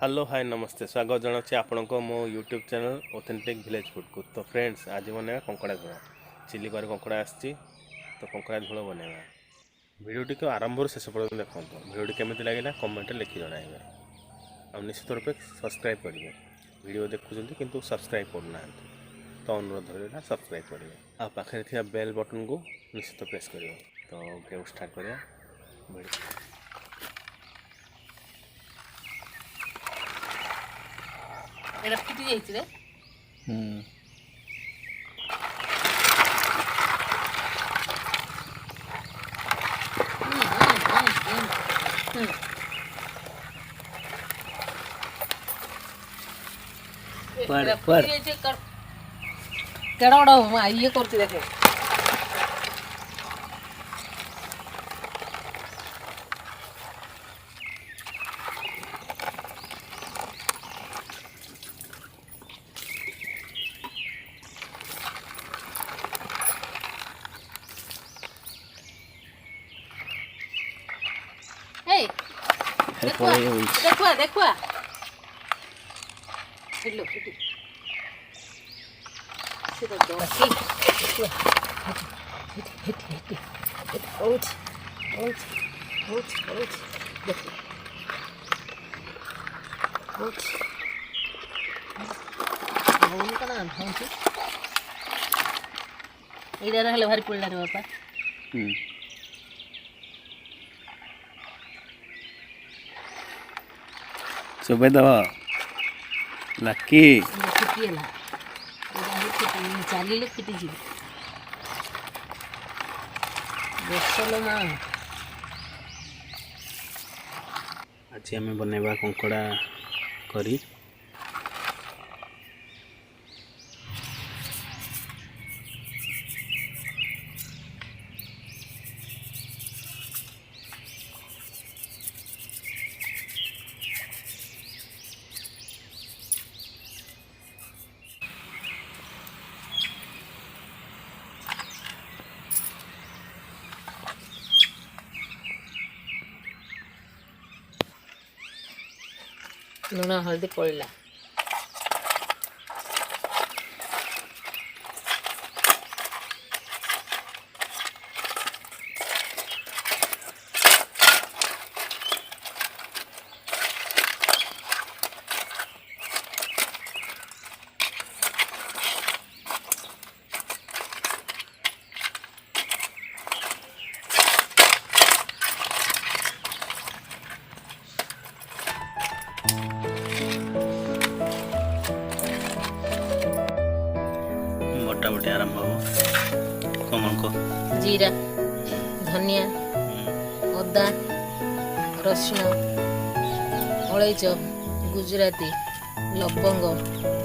Hello hi नमस्ते स्वागत जनाऊँ आपण को मो YouTube channel authentic village food को। तो फ्रेंड्स आज बनेगा कंकड़ा झोल। चिलिका कंकड़ा आसी तो कंकड़ा झोल बनेगा। वीडियोटी को आरंभ शेष पर्यटन देखो। वीडियोटी केमी लगे कमेंट लिखि जन और निश्चित रूप सब्सक्राइब करेंगे। वीडियो देखुं किंतु सब्सक्राइब करना तो अनुरोध रहा सब्सक्राइब करेंगे। आ पाखे थी बेल बटन को निश्चित प्रेस करेंगे। तो वीडियो स्टार्ट करिया। এটা ফিটি যাইছে রে কেডা ওটা ইয়ে করতে দেখে Hey, देखो हेलो हेलो सिदा दो हिट आउट देखो आउट होनी का ना होनी इधर हेलो भारी पड़ला रे बापा सुबह दवा लकी फिटिएला चालीले फिटी जी बेसलो ना आज आम बनवा कंकड़ा करी। लुण हल्दी पड़ला मोटामोटी आरंभ हो कौन को जीरा धनिया अदा रसुण अलैच गुजराती लवंग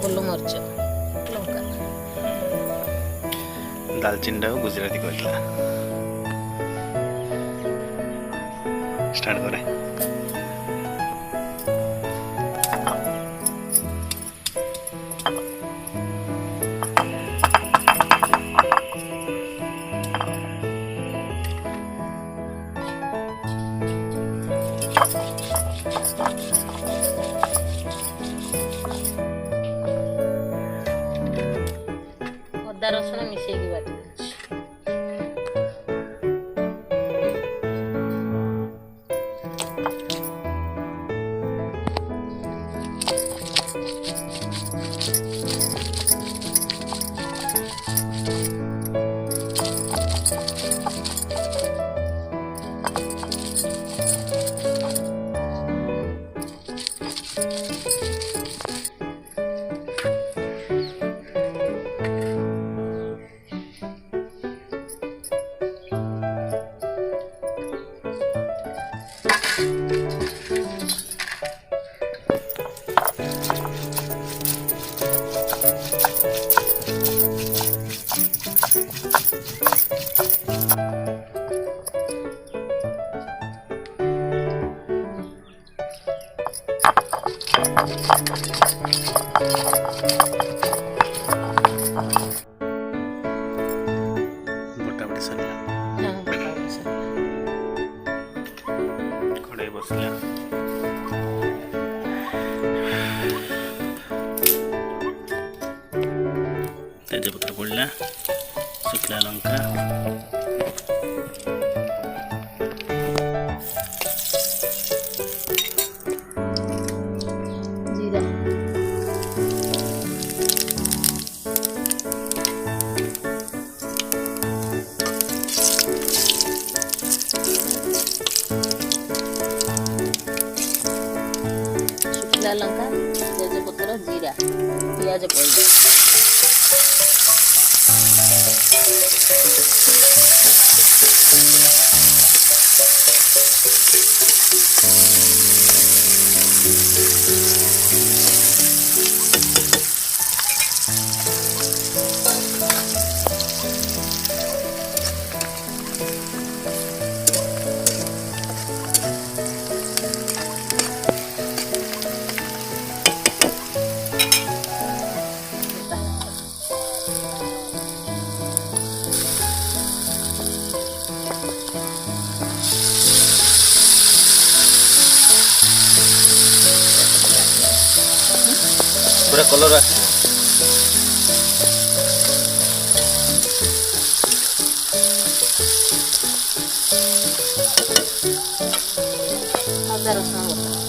गोलमरीच लंका दालचीनी टाक गुजराती कहला स्टार्ट करे। अदा रसुण मिसेकी बाटी मोटामोटी सरिला कड़ाई बसला तेजपत्र पड़ला शुखला लंका जीरा शुखला लंका तेजपत्र जीरा पियाज पड़े पूरा कलर आस अदा रसुण बटा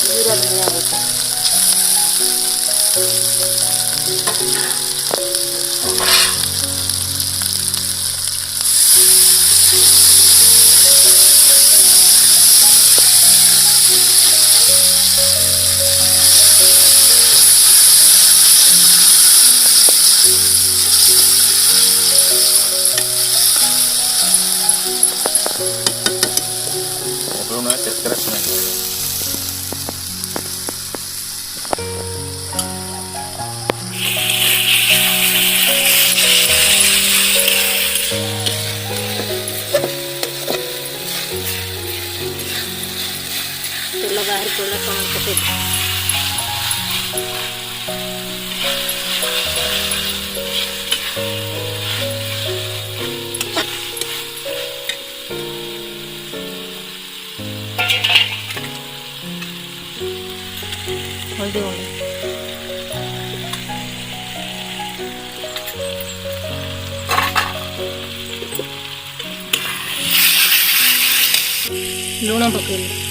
जीरा धनिया बटा तेल बाहर पड़ा कौन पके हल्दी गुंड लूण पकेली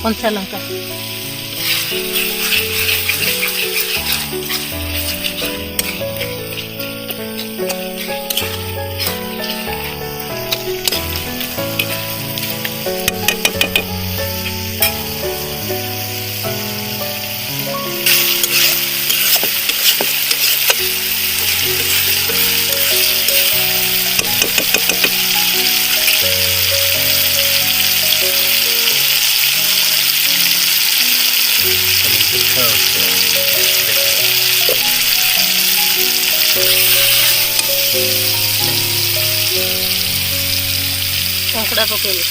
कंचा लंका कंकड़ा पकेली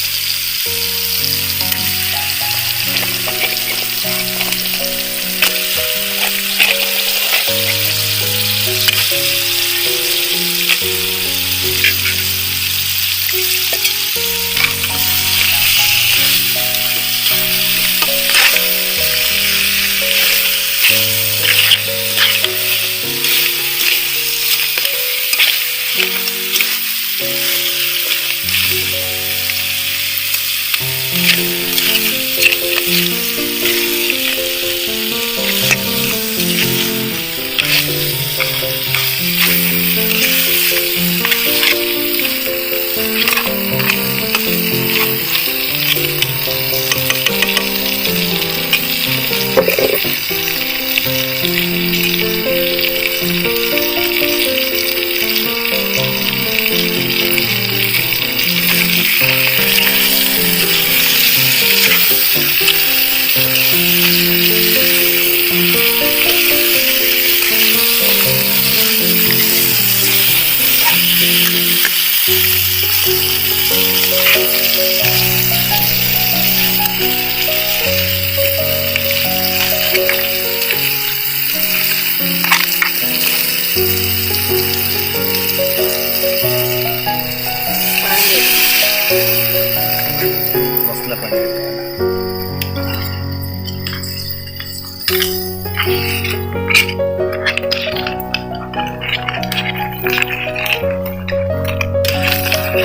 ए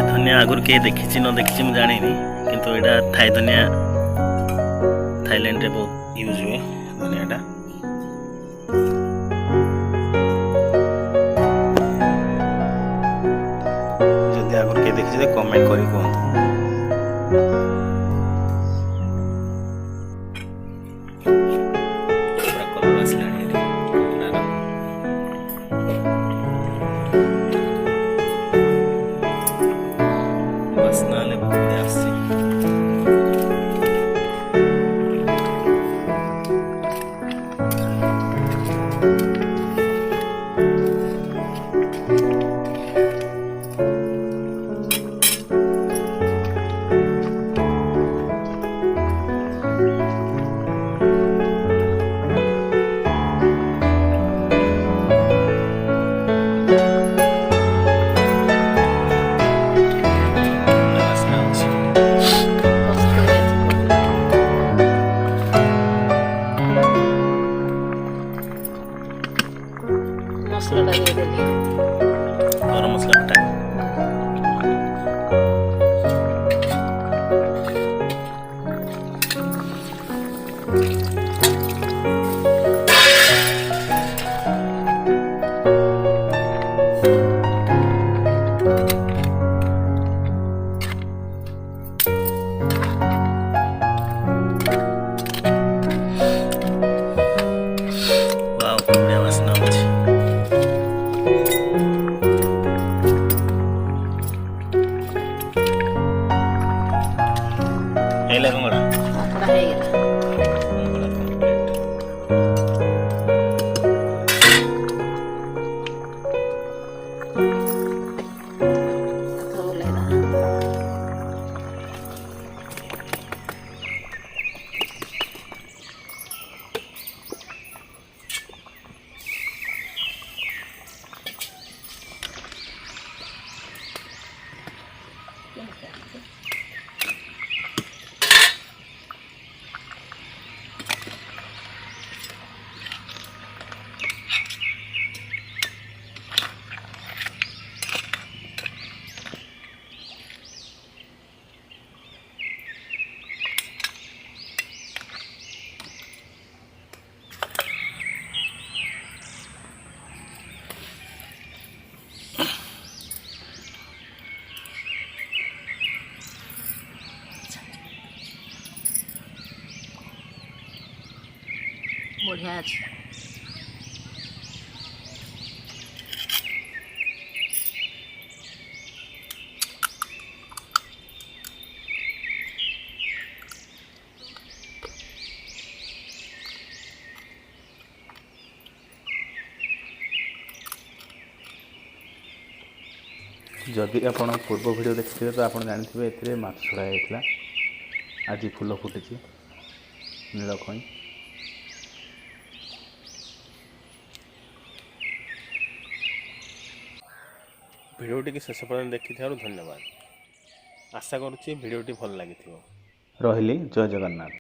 धनिया आगुर के देखी न देखी मुझे जानी किंतु यहाँ थाई धनिया थाईलैंड रे बहुत यूज हुए धनियाटा जदि आगुर के देखी तो कमेंट करी कहतु कलर आसलानी बास्ना ले बहुत आसी मसला ଦେଇଦେଲି गरम मसला बटा वाव बढ़िया वासना होची एला कंगड़ा କଙ୍କଡ଼ା ହେଇଗଲା। ହାତ ବୁଲେଇଲା। ବଢ଼ିଆ ଅଛି। जदि आपण पूर्व वीडियो देखिए तो आप जानते ए माछ छड़ा होता आज फूल फुटी नीलखई भिडियोटी शेष पर्यटन देखि धन्यवाद आशा करुच्ची भिडियोटी भल लगी रही जय जगन्नाथ।